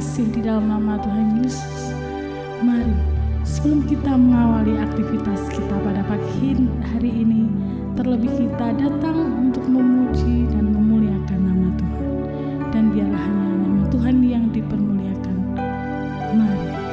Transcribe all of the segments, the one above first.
kasih di dalam nama Tuhan Yesus. Mari, sebelum kita mengawali aktivitas kita pada pagi hari ini, terlebih kita datang untuk memuji dan memuliakan nama Tuhan. Dan biarlah hanya nama Tuhan yang dipermuliakan. Mari.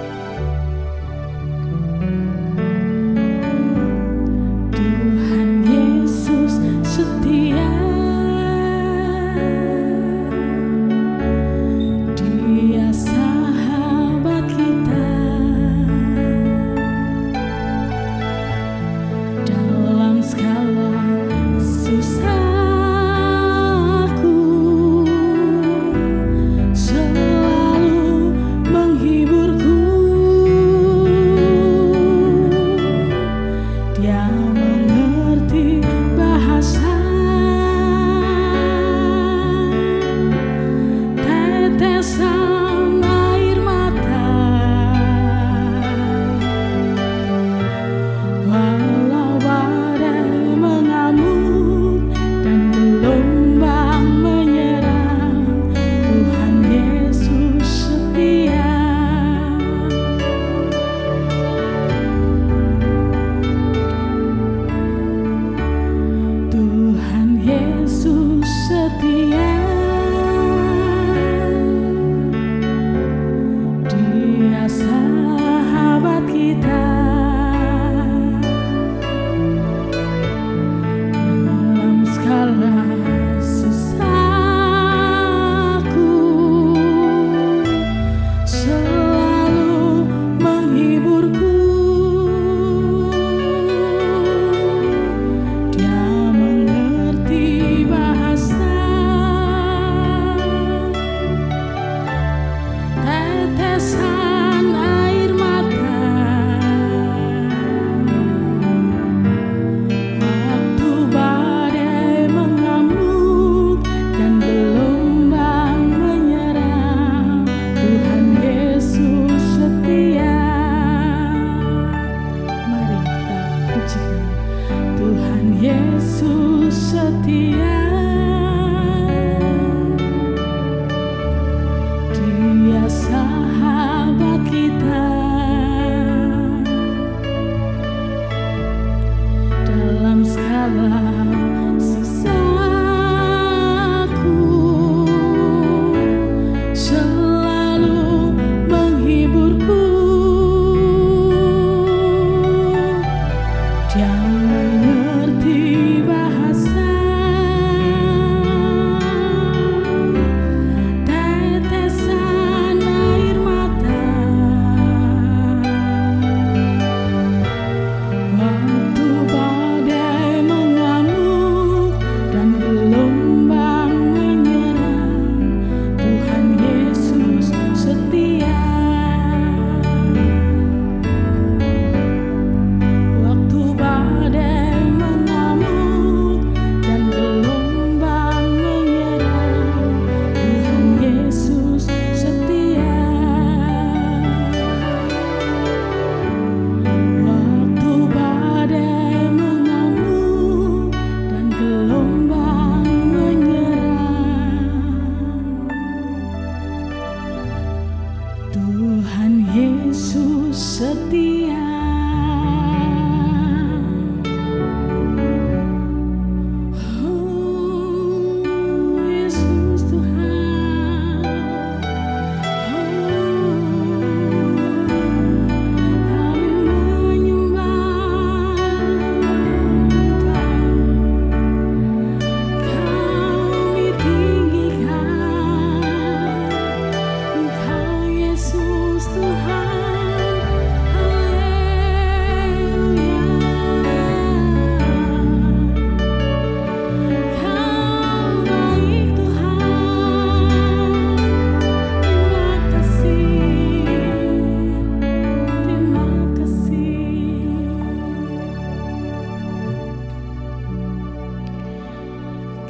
Tuhan Yesus setia.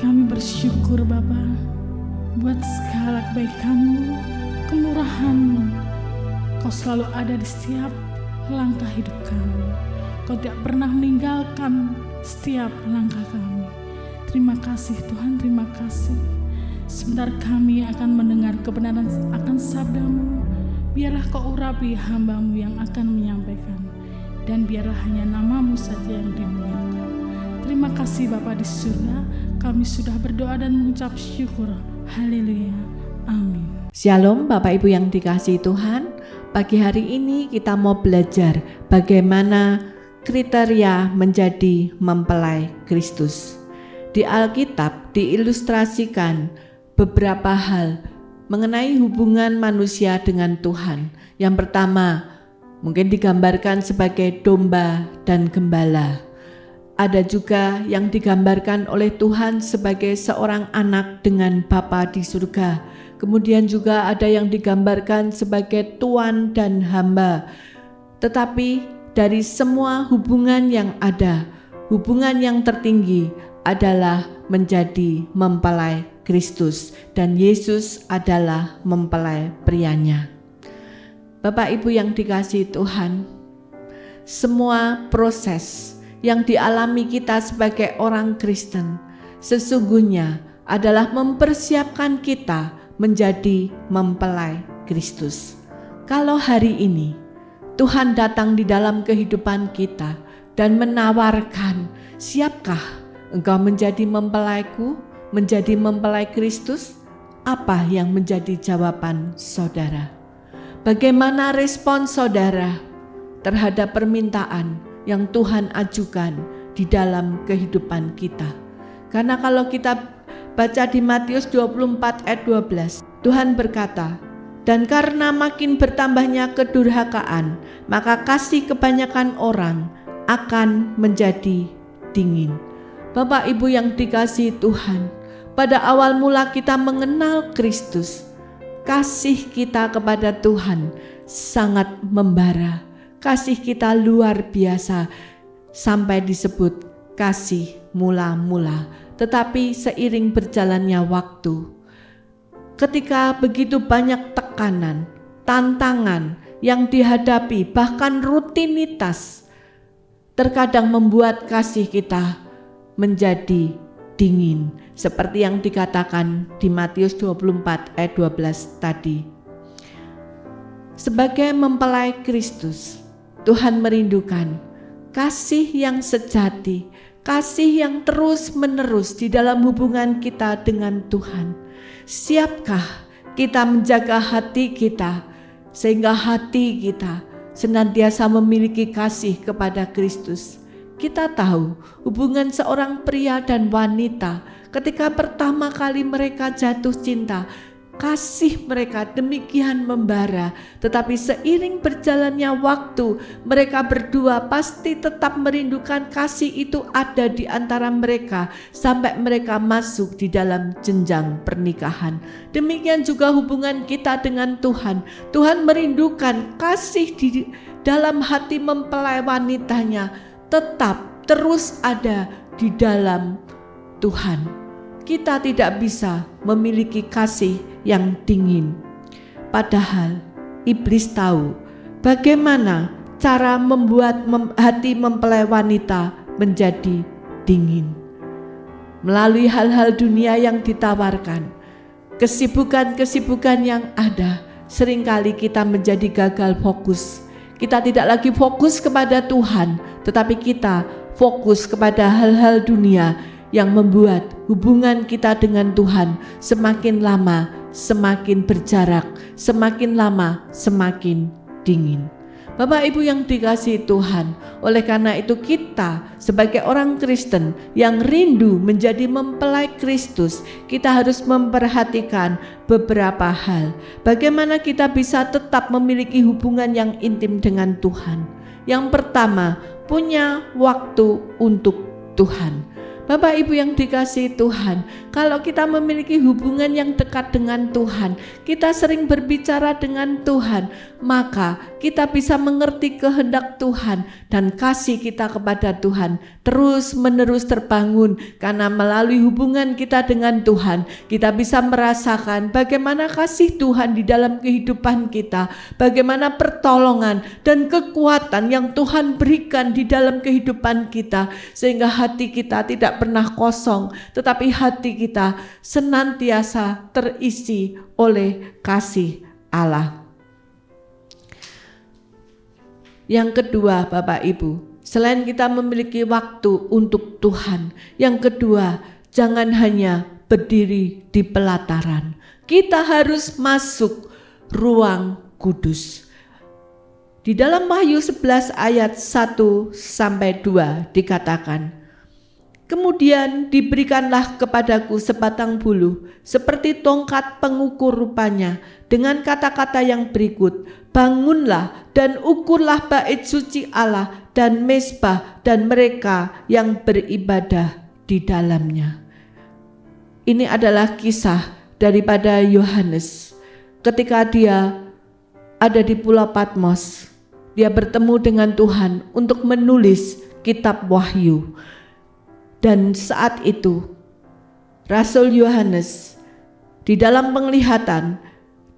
Kami bersyukur Bapa buat segala kebaikan-Mu, kemurahan-Mu. Kau selalu ada di setiap langkah hidup kami. Kau tidak pernah meninggalkan setiap langkah kami. Terima kasih Tuhan, terima kasih. Sebentar kami akan mendengar kebenaran akan sabda-Mu. Biarlah Kau urapi hamba-Mu yang akan menyampaikan, dan biarlah hanya nama-Mu saja yang dimuliakan. Terima kasih Bapa di surga, kami sudah berdoa dan mengucap syukur. Haleluya. Amin. Shalom Bapak Ibu yang dikasihi Tuhan. Pagi hari ini kita mau belajar bagaimana kriteria menjadi mempelai Kristus. Di Alkitab diilustrasikan beberapa hal mengenai hubungan manusia dengan Tuhan. Yang pertama, mungkin digambarkan sebagai domba dan gembala. Ada juga yang digambarkan oleh Tuhan sebagai seorang anak dengan Bapa di surga. Kemudian juga ada yang digambarkan sebagai tuan dan hamba. Tetapi dari semua hubungan yang ada, hubungan yang tertinggi adalah menjadi mempelai Kristus, dan Yesus adalah mempelai prianya. Bapak Ibu yang dikasihi Tuhan, semua proses yang dialami kita sebagai orang Kristen sesungguhnya adalah mempersiapkan kita menjadi mempelai Kristus. Kalau hari ini Tuhan datang di dalam kehidupan kita dan menawarkan, siapkah engkau menjadi mempelaiku, menjadi mempelai Kristus? Apa yang menjadi jawaban saudara? Bagaimana respon saudara terhadap permintaan yang Tuhan ajukan di dalam kehidupan kita? Karena kalau kita baca di Matius 24 ayat 12, Tuhan berkata, "Dan karena makin bertambahnya kedurhakaan, maka kasih kebanyakan orang akan menjadi dingin." Bapak Ibu yang dikasihi Tuhan, pada awal mula kita mengenal Kristus, kasih kita kepada Tuhan sangat membara. Kasih kita luar biasa sampai disebut kasih mula-mula. Tetapi seiring berjalannya waktu, ketika begitu banyak tekanan, tantangan yang dihadapi, bahkan rutinitas, terkadang membuat kasih kita menjadi dingin, seperti yang dikatakan di Matius 24 ayat 12 tadi. Sebagai mempelai Kristus, Tuhan merindukan kasih yang sejati, kasih yang terus-menerus di dalam hubungan kita dengan Tuhan. Siapkah kita menjaga hati kita sehingga hati kita senantiasa memiliki kasih kepada Kristus? Kita tahu hubungan seorang pria dan wanita ketika pertama kali mereka jatuh cinta, kasih mereka demikian membara. Tetapi seiring berjalannya waktu, mereka berdua pasti tetap merindukan kasih itu ada di antara mereka sampai mereka masuk di dalam jenjang pernikahan. Demikian juga hubungan kita dengan Tuhan. Tuhan merindukan kasih di dalam hati mempelai wanitanya tetap terus ada di dalam Tuhan. Kita tidak bisa memiliki kasih yang dingin. Padahal iblis tahu bagaimana cara membuat hati mempelai wanita menjadi dingin. Melalui hal-hal dunia yang ditawarkan, kesibukan-kesibukan yang ada, seringkali kita menjadi gagal fokus. Kita tidak lagi fokus kepada Tuhan, tetapi kita fokus kepada hal-hal dunia yang membuat hubungan kita dengan Tuhan semakin lama semakin berjarak, semakin lama semakin dingin. Bapak Ibu yang dikasihi Tuhan, oleh karena itu kita sebagai orang Kristen yang rindu menjadi mempelai Kristus, kita harus memperhatikan beberapa hal. Bagaimana kita bisa tetap memiliki hubungan yang intim dengan Tuhan? Yang pertama, punya waktu untuk Tuhan. Bapak Ibu yang dikasihi Tuhan, kalau kita memiliki hubungan yang dekat dengan Tuhan, kita sering berbicara dengan Tuhan, maka kita bisa mengerti kehendak Tuhan dan kasih kita kepada Tuhan terus menerus terbangun. Karena melalui hubungan kita dengan Tuhan, kita bisa merasakan bagaimana kasih Tuhan di dalam kehidupan kita, bagaimana pertolongan dan kekuatan yang Tuhan berikan di dalam kehidupan kita, sehingga hati kita tidak tidak pernah kosong, tetapi hati kita senantiasa terisi oleh kasih Allah. Yang kedua, Bapak Ibu, selain kita memiliki waktu untuk Tuhan, yang kedua, jangan hanya berdiri di pelataran. Kita harus masuk ruang kudus. Di dalam Wahyu 11 ayat 1-2 dikatakan, kemudian diberikanlah kepadaku sebatang bulu seperti tongkat pengukur rupanya, dengan kata-kata yang berikut, bangunlah dan ukurlah bait suci Allah dan mezbah dan mereka yang beribadah di dalamnya. Ini adalah kisah daripada Yohanes ketika dia ada di Pulau Patmos. Dia bertemu dengan Tuhan untuk menulis kitab Wahyu. Dan saat itu Rasul Yohanes di dalam penglihatan,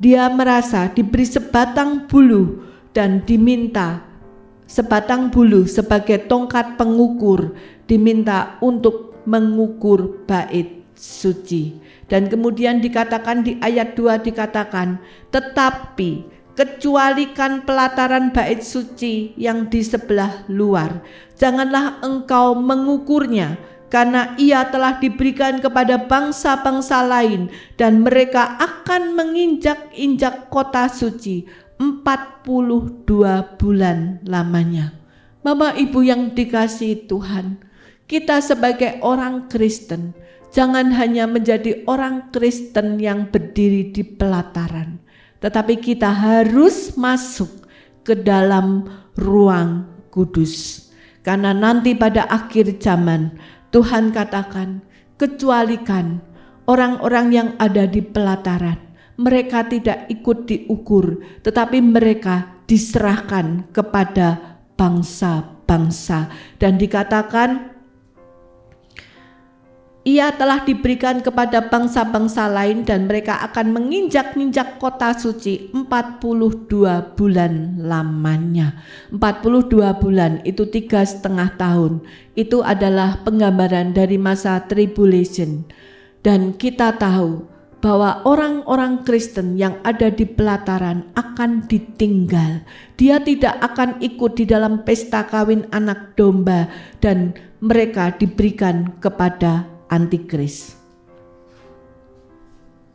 dia merasa diberi sebatang bulu dan diminta sebatang bulu sebagai tongkat pengukur, diminta untuk mengukur bait suci. Dan kemudian dikatakan di ayat 2 dikatakan, tetapi kecualikan pelataran bait suci yang di sebelah luar, janganlah engkau mengukurnya, karena ia telah diberikan kepada bangsa-bangsa lain dan mereka akan menginjak-injak kota suci 42 bulan lamanya. Bapak Ibu yang dikasihi Tuhan, kita sebagai orang Kristen jangan hanya menjadi orang Kristen yang berdiri di pelataran, tetapi kita harus masuk ke dalam ruang kudus. Karena nanti pada akhir zaman Tuhan katakan, kecualikan orang-orang yang ada di pelataran. Mereka tidak ikut diukur, tetapi mereka diserahkan kepada bangsa-bangsa. Dan dikatakan, ia telah diberikan kepada bangsa-bangsa lain dan mereka akan menginjak-injak kota suci 42 bulan lamanya. 42 bulan itu 3,5 tahun. Itu adalah penggambaran dari masa tribulation. Dan kita tahu bahwa orang-orang Kristen yang ada di pelataran akan ditinggal. Dia tidak akan ikut di dalam pesta kawin anak domba dan mereka diberikan kepada Antikris.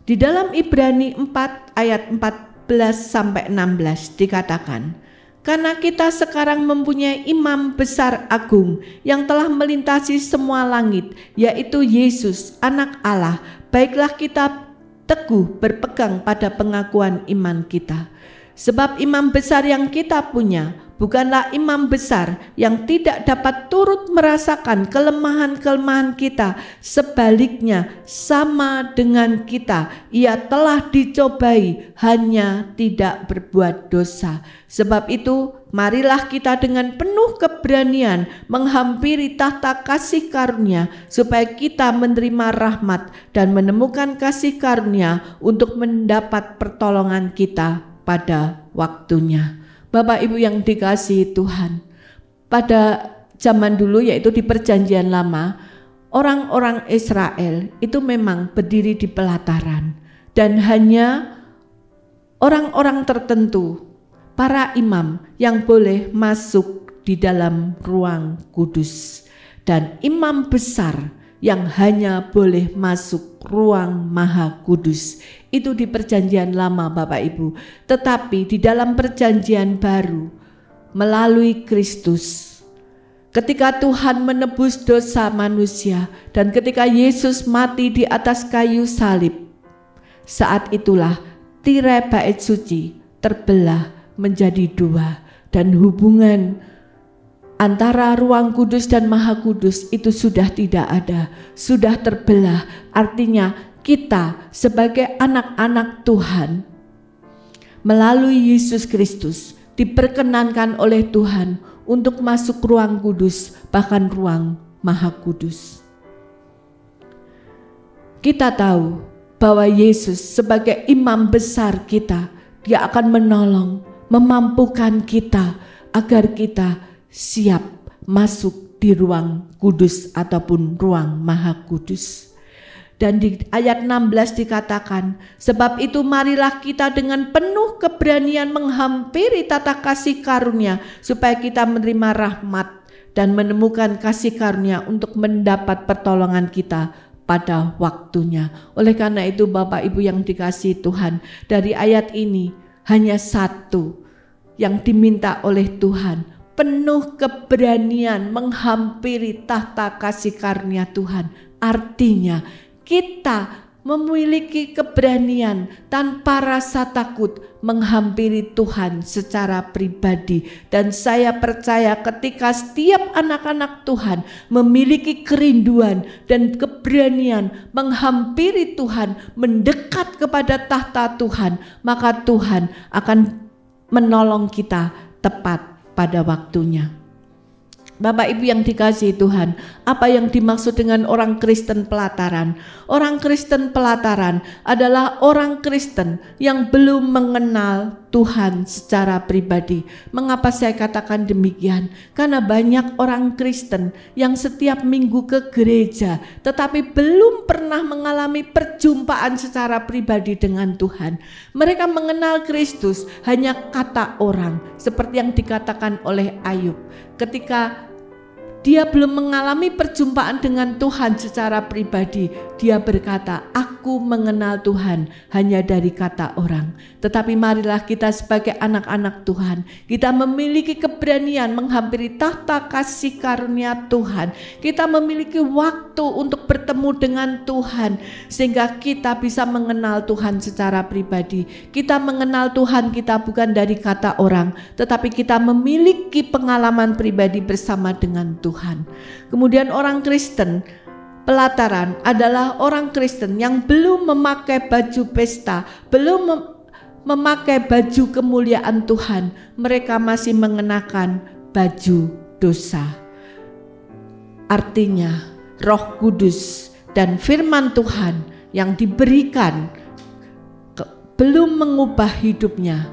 Di dalam Ibrani 4 ayat 14-16 dikatakan, karena kita sekarang mempunyai imam besar agung yang telah melintasi semua langit, yaitu Yesus anak Allah, baiklah kita teguh berpegang pada pengakuan iman kita. Sebab imam besar yang kita punya bukanlah imam besar yang tidak dapat turut merasakan kelemahan-kelemahan kita. Sebaliknya sama dengan kita, ia telah dicobai hanya tidak berbuat dosa. Sebab itu marilah kita dengan penuh keberanian menghampiri tahta kasih karunia, supaya kita menerima rahmat dan menemukan kasih karunia untuk mendapat pertolongan kita pada waktunya. Bapak Ibu yang dikasihi Tuhan, pada zaman dulu yaitu di perjanjian lama, orang-orang Israel itu memang berdiri di pelataran dan hanya orang-orang tertentu, para imam yang boleh masuk di dalam ruang kudus, dan imam besar yang hanya boleh masuk ruang maha kudus. Itu di perjanjian lama Bapak Ibu. Tetapi di dalam perjanjian baru melalui Kristus, ketika Tuhan menebus dosa manusia dan ketika Yesus mati di atas kayu salib, saat itulah tirai bait suci terbelah menjadi dua dan hubungan antara ruang kudus dan maha kudus itu sudah tidak ada, sudah terbelah. Artinya kita sebagai anak-anak Tuhan melalui Yesus Kristus diperkenankan oleh Tuhan untuk masuk ruang kudus, bahkan ruang maha kudus. Kita tahu bahwa Yesus sebagai imam besar kita, dia akan menolong, memampukan kita agar kita siap masuk di ruang kudus ataupun ruang maha kudus. Dan di ayat 16 dikatakan, sebab itu marilah kita dengan penuh keberanian menghampiri tata kasih karunia, supaya kita menerima rahmat dan menemukan kasih karunia untuk mendapat pertolongan kita pada waktunya. Oleh karena itu Bapak Ibu yang dikasihi Tuhan, dari ayat ini hanya satu yang diminta oleh Tuhan, penuh keberanian menghampiri tahta kasih karunia Tuhan. Artinya kita memiliki keberanian tanpa rasa takut menghampiri Tuhan secara pribadi. Dan saya percaya ketika setiap anak-anak Tuhan memiliki kerinduan dan keberanian menghampiri Tuhan, mendekat kepada tahta Tuhan, maka Tuhan akan menolong kita tepat pada waktunya. Bapak Ibu yang dikasihi Tuhan, apa yang dimaksud dengan orang Kristen pelataran? Orang Kristen pelataran adalah orang Kristen yang belum mengenal Tuhan secara pribadi. Mengapa saya katakan demikian? Karena banyak orang Kristen yang setiap minggu ke gereja tetapi belum pernah mengalami perjumpaan secara pribadi dengan Tuhan. Mereka mengenal Kristus hanya kata orang, seperti yang dikatakan oleh Ayub. Ketika dia belum mengalami perjumpaan dengan Tuhan secara pribadi, dia berkata, aku mengenal Tuhan hanya dari kata orang. Tetapi marilah kita sebagai anak-anak Tuhan, kita memiliki keberanian menghampiri tahta kasih karunia Tuhan. Kita memiliki waktu untuk bertemu dengan Tuhan, sehingga kita bisa mengenal Tuhan secara pribadi. Kita mengenal Tuhan kita bukan dari kata orang, tetapi kita memiliki pengalaman pribadi bersama dengan Tuhan. Kemudian orang Kristen pelataran adalah orang Kristen yang belum memakai baju pesta, belum memakai baju kemuliaan Tuhan. Mereka masih mengenakan baju dosa. Artinya Roh Kudus dan firman Tuhan yang diberikan belum mengubah hidupnya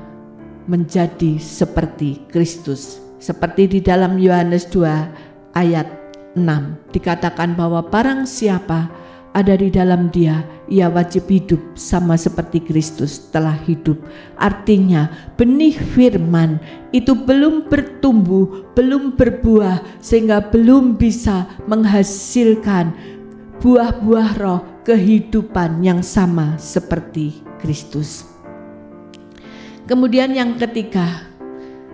menjadi seperti Kristus. Seperti di dalam Yohanes 2 ayat 6 dikatakan bahwa barang siapa ada di dalam dia, ia wajib hidup sama seperti Kristus telah hidup. Artinya benih firman itu belum bertumbuh, belum berbuah, sehingga belum bisa menghasilkan buah-buah roh kehidupan yang sama seperti Kristus. Kemudian yang ketiga,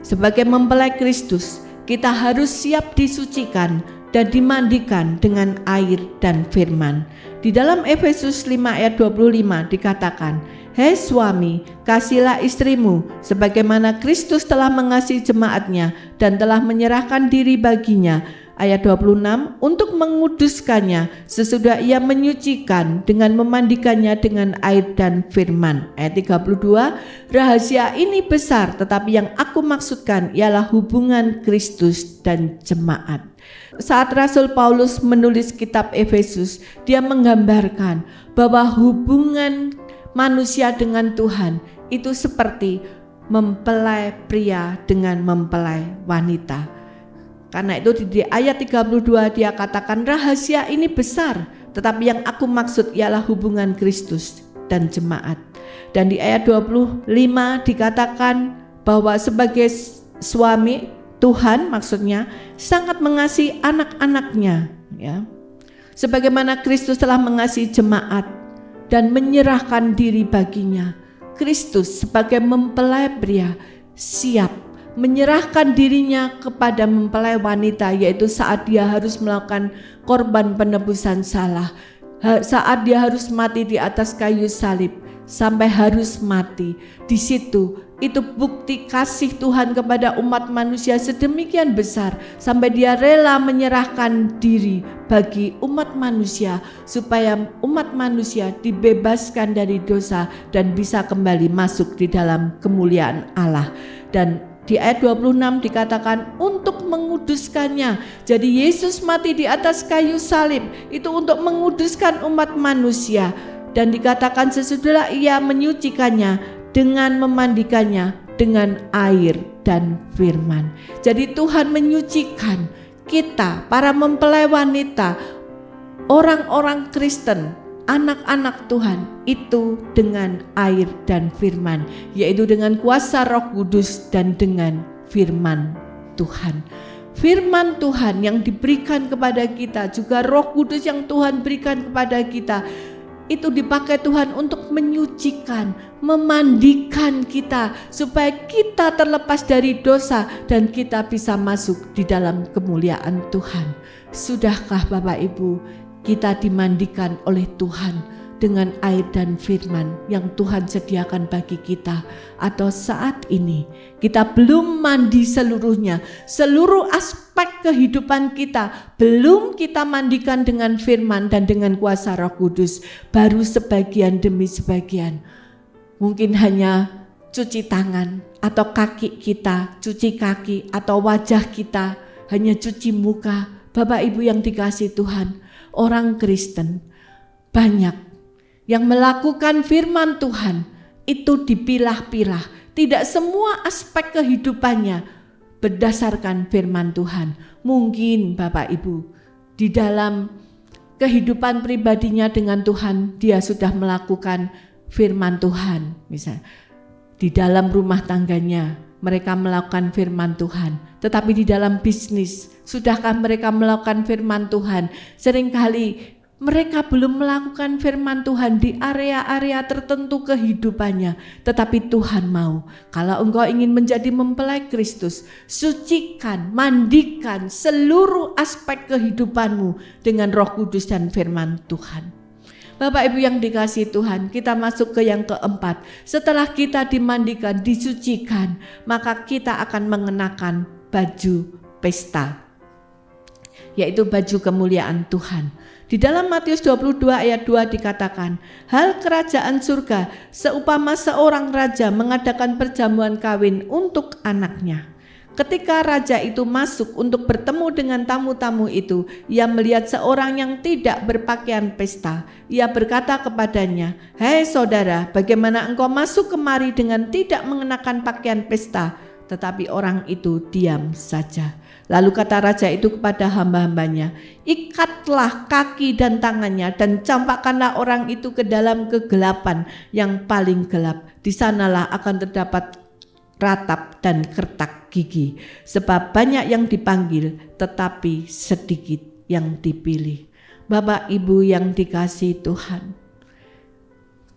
sebagai mempelai Kristus, kita harus siap disucikan dan dimandikan dengan air dan firman. Di dalam Efesus 5 ayat 25 dikatakan, hei suami, kasihilah istrimu sebagaimana Kristus telah mengasihi jemaatnya dan telah menyerahkan diri baginya. Ayat 26, untuk menguduskannya sesudah ia menyucikan dengan memandikannya dengan air dan firman. Ayat 32, rahasia ini besar, tetapi yang aku maksudkan ialah hubungan Kristus dan jemaat. Saat Rasul Paulus menulis kitab Efesus, dia menggambarkan bahwa hubungan manusia dengan Tuhan itu seperti mempelai pria dengan mempelai wanita. Karena itu di ayat 32 dia katakan rahasia ini besar, tetapi yang aku maksud ialah hubungan Kristus dan jemaat. Dan di ayat 25 dikatakan bahwa sebagai suami, Tuhan maksudnya sangat mengasihi anak-anaknya, ya. Sebagaimana Kristus telah mengasihi jemaat dan menyerahkan diri baginya. Kristus sebagai mempelai pria siap menyerahkan dirinya kepada mempelai wanita, yaitu saat dia harus melakukan korban penebusan salah, saat dia harus mati di atas kayu salib, sampai harus mati. Di situ itu bukti kasih Tuhan kepada umat manusia sedemikian besar, sampai dia rela menyerahkan diri bagi umat manusia, supaya umat manusia dibebaskan dari dosa dan bisa kembali masuk di dalam kemuliaan Allah. Dan di ayat 26 dikatakan untuk menguduskannya. Jadi Yesus mati di atas kayu salib itu untuk menguduskan umat manusia. Dan dikatakan sesudah ia menyucikannya dengan memandikannya dengan air dan firman. Jadi Tuhan menyucikan kita, para mempelai wanita, orang-orang Kristen, anak-anak Tuhan itu dengan air dan firman, yaitu dengan kuasa Roh Kudus dan dengan firman Tuhan. Firman Tuhan yang diberikan kepada kita, juga Roh Kudus yang Tuhan berikan kepada kita, itu dipakai Tuhan untuk menyucikan, memandikan kita supaya kita terlepas dari dosa dan kita bisa masuk di dalam kemuliaan Tuhan. Sudahkah Bapak Ibu kita dimandikan oleh Tuhan dengan air dan firman yang Tuhan sediakan bagi kita? Atau saat ini kita belum mandi seluruhnya, seluruh aspek kehidupan kita belum kita mandikan dengan firman dan dengan kuasa Roh Kudus, baru sebagian demi sebagian. Mungkin hanya cuci tangan atau kaki kita, cuci kaki, atau wajah kita hanya cuci muka. Bapak Ibu yang dikasihi Tuhan, orang Kristen banyak yang melakukan firman Tuhan itu dipilah-pilah. Tidak semua aspek kehidupannya berdasarkan firman Tuhan. Mungkin Bapak Ibu di dalam kehidupan pribadinya dengan Tuhan dia sudah melakukan firman Tuhan. Misalnya di dalam rumah tangganya mereka melakukan firman Tuhan, tetapi di dalam bisnis sudahkah mereka melakukan firman Tuhan? Seringkali mereka belum melakukan firman Tuhan di area-area tertentu kehidupannya. Tetapi Tuhan mau, kalau engkau ingin menjadi mempelai Kristus, sucikan, mandikan seluruh aspek kehidupanmu dengan Roh Kudus dan firman Tuhan. Bapak Ibu yang dikasihi Tuhan, kita masuk ke yang keempat. Setelah kita dimandikan, disucikan, maka kita akan mengenakan baju pesta, yaitu baju kemuliaan Tuhan. Di dalam Matius 22 ayat 2 dikatakan, hal kerajaan surga seumpama seorang raja mengadakan perjamuan kawin untuk anaknya. Ketika raja itu masuk untuk bertemu dengan tamu-tamu itu, ia melihat seorang yang tidak berpakaian pesta. Ia berkata kepadanya, "Hai saudara, bagaimana engkau masuk kemari dengan tidak mengenakan pakaian pesta?" Tetapi orang itu diam saja. Lalu kata raja itu kepada hamba-hambanya, ikatlah kaki dan tangannya dan campakkanlah orang itu ke dalam kegelapan yang paling gelap. Di sanalah akan terdapat ratap dan kertak gigi. Sebab banyak yang dipanggil tetapi sedikit yang dipilih. Bapak Ibu yang dikasihi Tuhan,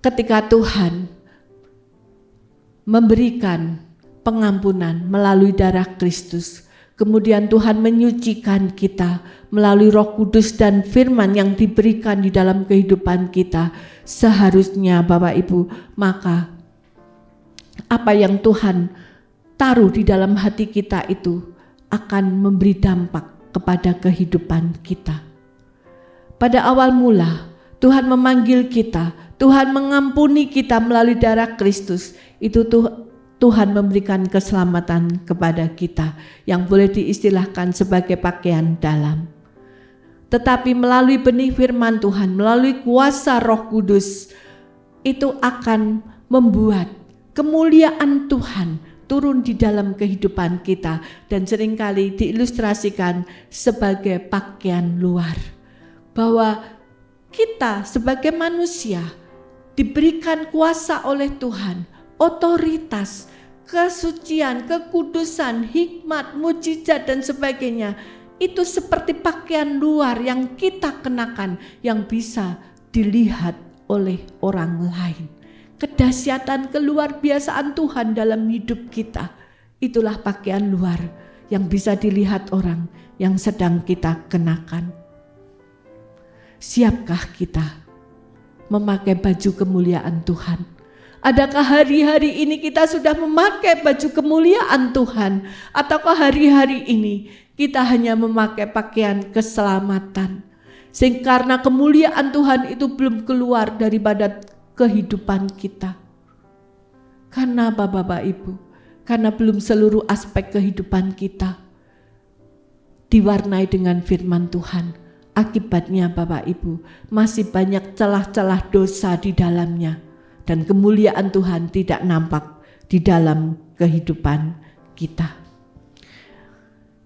ketika Tuhan memberikan pengampunan melalui darah Kristus, kemudian Tuhan menyucikan kita melalui Roh Kudus dan firman yang diberikan di dalam kehidupan kita. Seharusnya Bapak Ibu, maka apa yang Tuhan taruh di dalam hati kita itu akan memberi dampak kepada kehidupan kita. Pada awal mula Tuhan memanggil kita, Tuhan mengampuni kita melalui darah Kristus. Itu Tuhan memberikan keselamatan kepada kita yang boleh diistilahkan sebagai pakaian dalam. Tetapi melalui benih firman Tuhan, melalui kuasa Roh Kudus, itu akan membuat kemuliaan Tuhan turun di dalam kehidupan kita dan seringkali diilustrasikan sebagai pakaian luar. Bahwa kita sebagai manusia diberikan kuasa oleh Tuhan, otoritas, kesucian, kekudusan, hikmat, mujizat dan sebagainya. Itu seperti pakaian luar yang kita kenakan yang bisa dilihat oleh orang lain. Kedahsyatan, keluarbiasaan Tuhan dalam hidup kita, itulah pakaian luar yang bisa dilihat orang yang sedang kita kenakan. Siapkah kita memakai baju kemuliaan Tuhan? Adakah hari-hari ini kita sudah memakai baju kemuliaan Tuhan? Ataukah hari-hari ini kita hanya memakai pakaian keselamatan? Sehingga karena kemuliaan Tuhan itu belum keluar daripada kehidupan kita. Karena apa Bapak Ibu? Karena belum seluruh aspek kehidupan kita diwarnai dengan firman Tuhan. Akibatnya Bapak Ibu, masih banyak celah-celah dosa di dalamnya. Dan kemuliaan Tuhan tidak nampak di dalam kehidupan kita.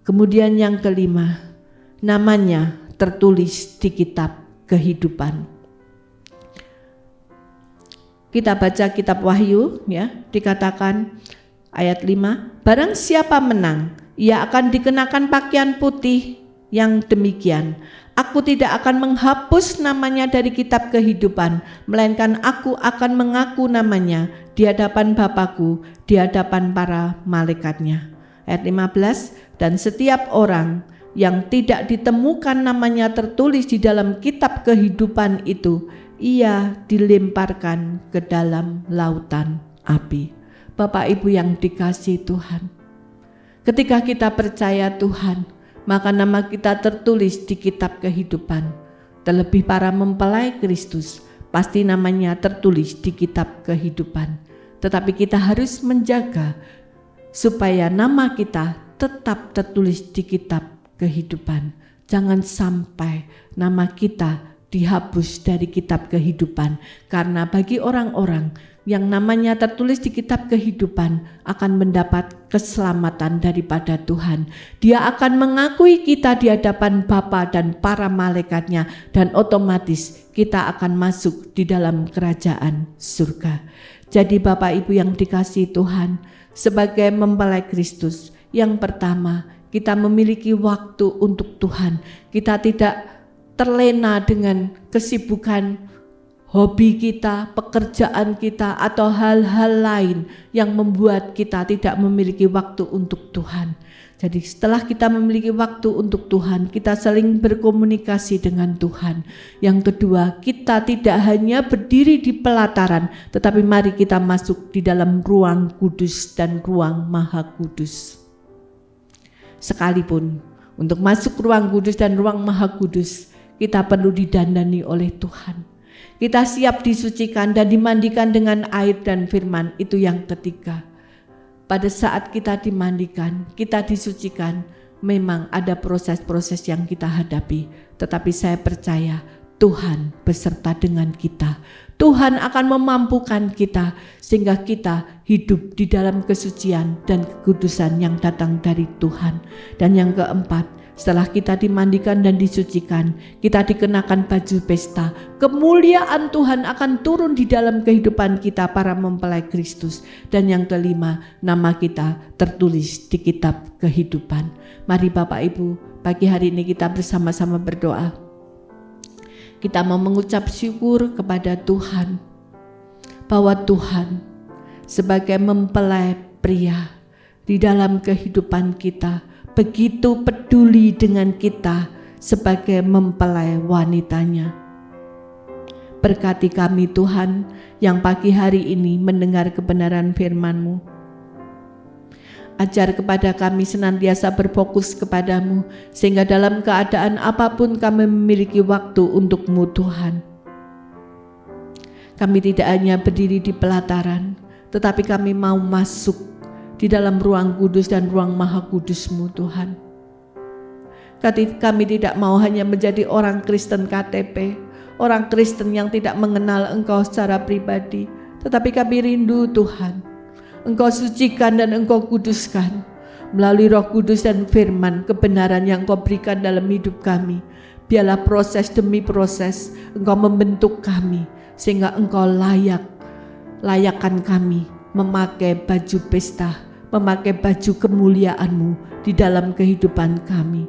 Kemudian yang kelima, namanya tertulis di kitab kehidupan. Kita baca kitab Wahyu ya, dikatakan ayat 5, barang siapa menang, ia akan dikenakan pakaian putih yang demikian. Aku tidak akan menghapus namanya dari kitab kehidupan, melainkan aku akan mengaku namanya di hadapan Bapa-Ku, di hadapan para malaikatnya. Ayat 15, dan setiap orang yang tidak ditemukan namanya tertulis di dalam kitab kehidupan itu, ia dilemparkan ke dalam lautan api. Bapak Ibu yang dikasihi Tuhan, ketika kita percaya Tuhan, maka nama kita tertulis di kitab kehidupan. Terlebih para mempelai Kristus, pasti namanya tertulis di kitab kehidupan. Tetapi kita harus menjaga supaya nama kita tetap tertulis di kitab kehidupan. Jangan sampai nama kita dihapus dari kitab kehidupan, karena bagi orang-orang yang namanya tertulis di kitab kehidupan akan mendapat keselamatan daripada Tuhan. Dia akan mengakui kita di hadapan Bapa dan para malaikatnya, dan otomatis kita akan masuk di dalam kerajaan surga. Jadi Bapak Ibu yang dikasihi Tuhan, sebagai mempelai Kristus, yang pertama kita memiliki waktu untuk Tuhan. Kita tidak terlena dengan kesibukan hobi kita, pekerjaan kita, atau hal-hal lain yang membuat kita tidak memiliki waktu untuk Tuhan. Jadi setelah kita memiliki waktu untuk Tuhan, kita saling berkomunikasi dengan Tuhan. Yang kedua, kita tidak hanya berdiri di pelataran, tetapi mari kita masuk di dalam ruang kudus dan ruang maha kudus. Sekalipun untuk masuk ruang kudus dan ruang maha kudus, kita perlu didandani oleh Tuhan. Kita siap disucikan dan dimandikan dengan air dan firman. Itu yang ketiga. Pada saat kita dimandikan, kita disucikan, memang ada proses-proses yang kita hadapi. Tetapi saya percaya Tuhan beserta dengan kita. Tuhan akan memampukan kita sehingga kita hidup di dalam kesucian dan kekudusan yang datang dari Tuhan. Dan yang keempat, setelah kita dimandikan dan disucikan, kita dikenakan baju pesta. Kemuliaan Tuhan akan turun di dalam kehidupan kita para mempelai Kristus. Dan yang kelima, nama kita tertulis di kitab kehidupan. Mari Bapak Ibu, pagi hari ini kita bersama-sama berdoa. Kita mau mengucap syukur kepada Tuhan, bahwa Tuhan sebagai mempelai pria di dalam kehidupan kita, begitu peduli dengan kita sebagai mempelai wanitanya. Berkati kami Tuhan yang pagi hari ini mendengar kebenaran firman-Mu. Ajar kepada kami senantiasa berfokus kepadamu, sehingga dalam keadaan apapun kami memiliki waktu untuk-Mu Tuhan. Kami tidak hanya berdiri di pelataran, tetapi kami mau masuk di dalam ruang kudus dan ruang maha kudus-Mu Tuhan. Kami tidak mau hanya menjadi orang Kristen KTP, orang Kristen yang tidak mengenal Engkau secara pribadi, tetapi kami rindu Tuhan, Engkau sucikan dan Engkau kuduskan melalui Roh Kudus dan firman kebenaran yang Engkau berikan dalam hidup kami. Biarlah proses demi proses Engkau membentuk kami, sehingga Engkau layakkan kami memakai baju pesta, memakai baju kemuliaan-Mu di dalam kehidupan kami.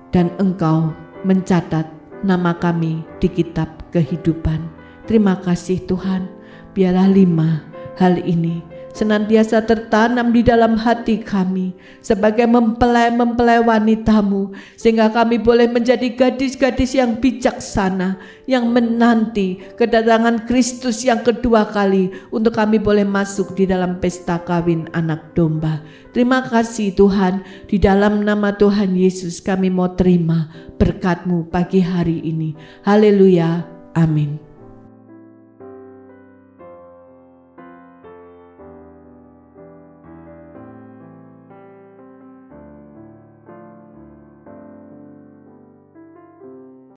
Dan Engkau mencatat nama kami di kitab kehidupan. Terima kasih Tuhan, biarlah 5 hal ini senantiasa tertanam di dalam hati kami sebagai mempelai-mempelai wanita-Mu, sehingga kami boleh menjadi gadis-gadis yang bijaksana, yang menanti kedatangan Kristus yang kedua kali, untuk kami boleh masuk di dalam pesta kawin anak domba. Terima kasih Tuhan, di dalam nama Tuhan Yesus kami mau terima berkat-Mu pagi hari ini. Haleluya, amin.